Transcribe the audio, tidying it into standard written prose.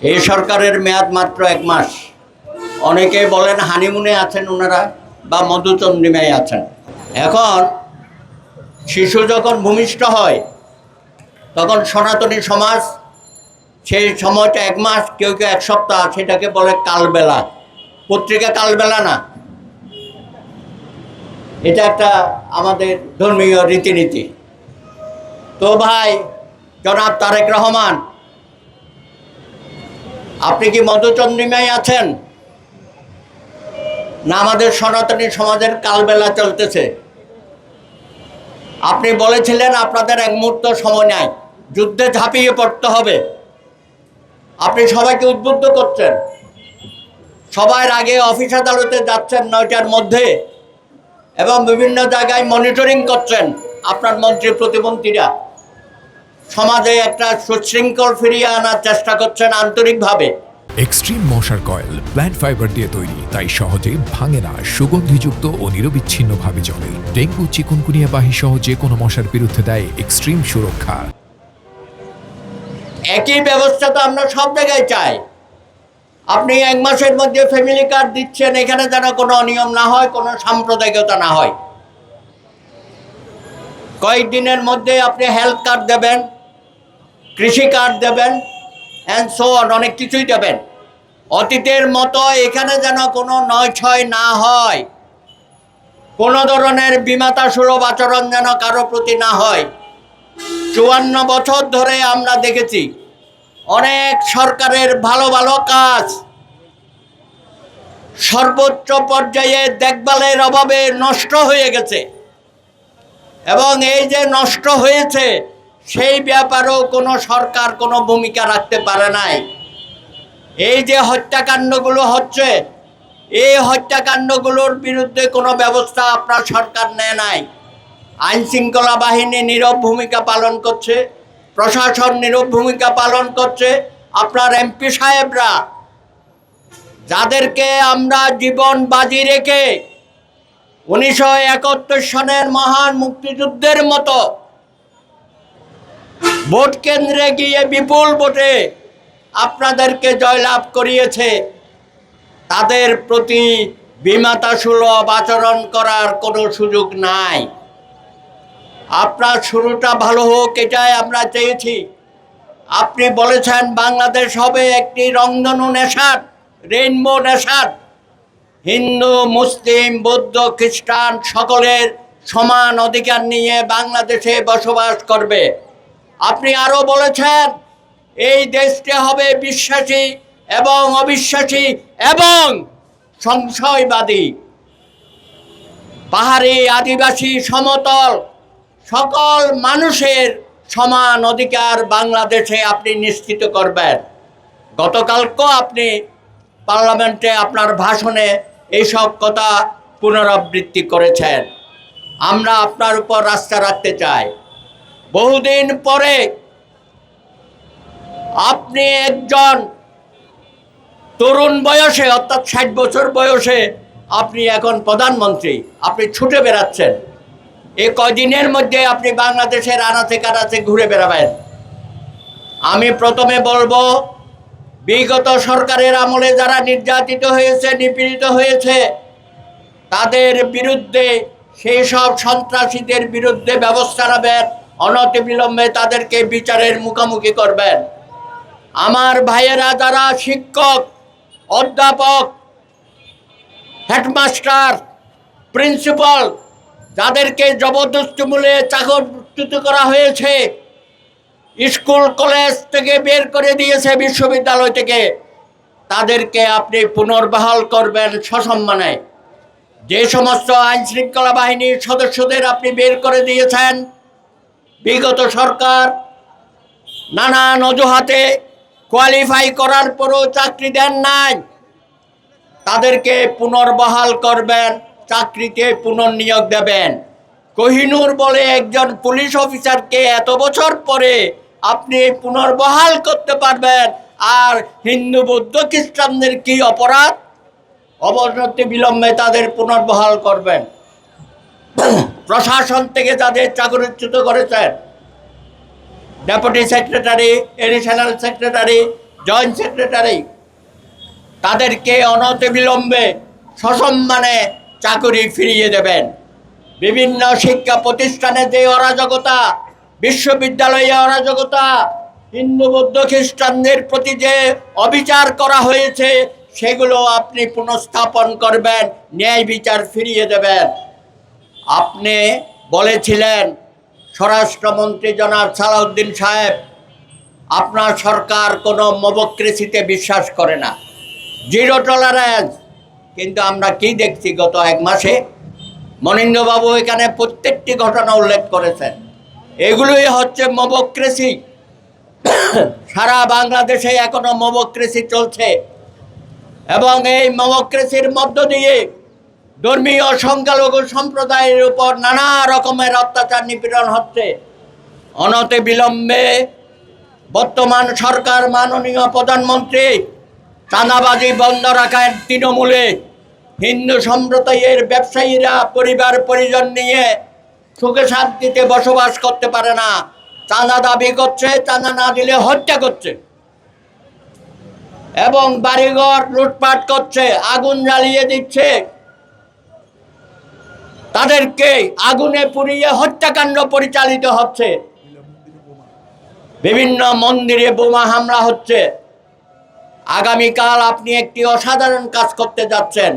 এই সরকারের মেয়াদ মাত্র 1 মাস। অনেকে বলেন হানিমুনে আছেন ওনারা বা মধুচন্দ্রিমায় আছেন। এখন শিশু যখন ভূমিষ্ঠ হয় তখন সনাতনী সমাজ সেই সময়টা 1 মাস, কেউ কেউ 1 সপ্তাহ, সেটাকে বলে কালবেলা। পত্রিকা কালবেলা না, এটা একটা আমাদের ধর্মীয় রীতিনীতি। তো ভাই জনাব তারেক রহমান, আপনি কি মধুচন্দ্রিমায় আছেন না আমাদের সনাতনী সমাজের কালবেলা চলতেছে? আপনি বলেছিলেন আপনাদের 1 মুহূর্ত সময় নাই, যুদ্ধে ঝাঁপিয়ে পড়তে হবে। আপনি সবাইকে উদ্বুদ্ধ করছেন, সবার আগে অফিস আদালতে যাচ্ছেন 9টার মধ্যে এবং বিভিন্ন জায়গায় মনিটরিং করছেন। আপনার মন্ত্রী প্রতিমন্ত্রীরা সমাজে একটা সুশৃঙ্খল ফিরিয়ে আনার চেষ্টা করছেন আন্তরিকভাবে। এক্সট্রিম মশার কয়েল প্ল্যান্ট ফাইবার দিয়ে তৈরি, তাই সহজে ভাঙে না, সুগন্ধিযুক্ত ও নিরবিচ্ছিন্নভাবে জ্বলে। ডেঙ্গু, চিকুনগুনিয়া বাহি সহ যে কোনো মশার বিরুদ্ধে দেয় এক্সট্রিম সুরক্ষা। একই ব্যবস্থা তো আমরা সব জায়গায় চাই। আপনি 1 মাসের মধ্যে ফ্যামিলি কার্ড দিচ্ছেন, এখানে যেন কোনো অনিয়ম না হয়, কোনো সাম্প্রদায়িকতা না হয়। কয়েকদিনের মধ্যে আপনি হেলথ কার্ড দেবেন, কৃষি কার্ড দেবেন, অ্যান্ড সো অন, অনেক কিছুই দেবেন। অতীতের মতো এখানে যেন কোনো 9-6 না হয়, কোনো ধরনের বিমাতাসুলভ আচরণ যেন কারো প্রতি না হয়। 54 বছর ধরে আমরা দেখেছি অনেক সরকারের ভালো ভালো কাজ সর্বোচ্চ পর্যায়ে দেখভালের অভাবে নষ্ট হয়ে গেছে, এবং এই যে নষ্ট হয়েছে সেই ব্যাপারেও কোনো সরকার কোনো ভূমিকা রাখতে পারে নাই। এই যে হত্যাকাণ্ডগুলো হচ্ছে, এই হত্যাকাণ্ডগুলোর বিরুদ্ধে কোনো ব্যবস্থা আপনার সরকার নেয় নাই। আইনশৃঙ্খলা বাহিনী নীরব ভূমিকা পালন করছে, প্রশাসন নীরব ভূমিকা পালন করছে। আপনার এমপি সাহেবরা, যাদেরকে আমরা জীবন বাজি রেখে 1971 সনের মহান মুক্তিযুদ্ধের মতো ভোট কেন্দ্রে গিয়ে বিপুল ভোটে আপনাদেরকে জয়লাভ করিয়েছে, তাদের প্রতি বিমাতাসুলভ আচরণ করার কোনো সুযোগ নাই। আপনার শুরুটা ভালো হোক, এটাই আমরা চেয়েছি। আপনি বলেছেন বাংলাদেশ হবে একটি রংধনু নেশাদ, রেইনবো নেশাদ, হিন্দু, মুসলিম, বৌদ্ধ, খ্রিস্টান সকলের সমান অধিকার নিয়ে বাংলাদেশে বসবাস করবে। আপনি আরও বলেছেন এই দেশটি হবে বিশ্বাসী এবং অবিশ্বাসী এবং সংশয়বাদী। পাহাড়ি, আদিবাসী, সমতল সকল মানুষের সমান অধিকার বাংলাদেশে আপনি নিশ্চিত করবেন। গতকালকেও আপনি পার্লামেন্টে আপনার ভাষণে এইসব কথা পুনরাবৃত্তি করেছেন। আমরা আপনার উপর আস্থা রাখতে চাই। বহুদিন পরে আপনি একজন তরুণ বয়সে, অর্থাৎ 60 বছর বয়সে আপনি এখন প্রধানমন্ত্রী, আপনি ছুটে বেড়াচ্ছেন। এই কয়দিনের মধ্যে আপনি বাংলাদেশের আনাচে কানাচে ঘুরে বেড়াবেন। আমি প্রথমে বলবো, বিগত সরকারের আমলে যারা নির্যাতিত হয়েছে, নিপীড়িত হয়েছে, তাদের বিরুদ্ধে, সেই সব সন্ত্রাসীদের বিরুদ্ধে ব্যবস্থা নেবেন, অনতিবিলম্বে তাদেরকে বিচারের মুখোমুখি করবেন। আমার ভাইয়েরা যারা শিক্ষক, অধ্যাপক, হেডমাস্টার, প্রিন্সিপাল, যাদেরকে জবরদস্তিমূলে চাকরচ্যুত করা হয়েছে, স্কুল কলেজ থেকে বের করে দিয়েছে, বিশ্ববিদ্যালয় থেকে, তাদেরকে আপনি পুনর্বহাল করবেন সসম্মানে। যে সমস্ত আইনশৃঙ্খলা বাহিনীর সদস্যদের আপনি বের করে দিয়েছেন, বিগত সরকার নানান অজুহাতে কোয়ালিফাই করার পরও চাকরি দেন নাই, তাদেরকে পুনর্বহাল করবেন, চাকরিতে পুনর্নিয়োগ দেবেন। কোহিনূর বলে একজন পুলিশ অফিসারকে এত বছর পরে আপনি পুনর্বহাল করতে পারবেন, আর হিন্দু, বৌদ্ধ, খ্রিস্টানদের কি অপরাধ? অবনতি বিলম্বে তাদের পুনর্বহাল করবেন। প্রশাসন থেকে যাদের চাকরিচ্যুত করেছেন, deputy secretary, additional secretary, joint secretary, তাদেরকে অনতিবিলম্বে সসম্মানে চাকরি ফিরিয়ে দেবেন। বিভিন্ন শিক্ষা প্রতিষ্ঠানে যে অরাজকতা, বিশ্ববিদ্যালয়ে অরাজকতা, হিন্দু বৌদ্ধ খ্রিস্টানদের প্রতি যে অবিচার করা হয়েছে সেগুলো আপনি পুনঃস্থাপন করবেন, ন্যায় বিচার ফিরিয়ে দেবেন। আপনি বলেছিলেন, স্বরাষ্ট্রমন্ত্রী জনাব সালাউদ্দিন সাহেব, আপনার সরকার কোনো মবক্রেসিতে বিশ্বাস করে না, জিরো টলারেন্স। কিন্তু আমরা কি দেখছি গত এক মাসে? মনীন্দ্রবাবু এখানে প্রত্যেকটি ঘটনা উল্লেখ করেছেন, এগুলোই হচ্ছে মবক্রেসি। সারা বাংলাদেশে এখনো মবক্রেসি চলছে এবং এই মবক্রেসির মধ্য দিয়ে ধর্মীয় সংখ্যালঘু সম্প্রদায়ের উপর নানা রকমের অত্যাচার নিপীড়ন হচ্ছে। অনতিবিলম্বে বর্তমান সরকার, মাননীয় প্রধানমন্ত্রী চাঁদাবাজি বন্ধ রাখার তৃণমূলে হিন্দু সম্প্রদায়ের ব্যবসায়ীরা পরিবার পরিজন নিয়ে সুখে শান্তিতে বসবাস করতে পারে না, চাঁদা দাবি করছে, চাঁদা না দিলে হত্যা করছে এবং বাড়িঘর লুটপাট করছে, আগুন জ্বালিয়ে দিচ্ছে, তাদেরকে আগুনে পুড়িয়ে হত্যাকাণ্ড পরিচালিত হচ্ছে, বিভিন্ন মন্দিরে বোমা হামলা হচ্ছে। আগামীকাল আপনি একটি অসাধারণ কাজ করতে যাচ্ছেন।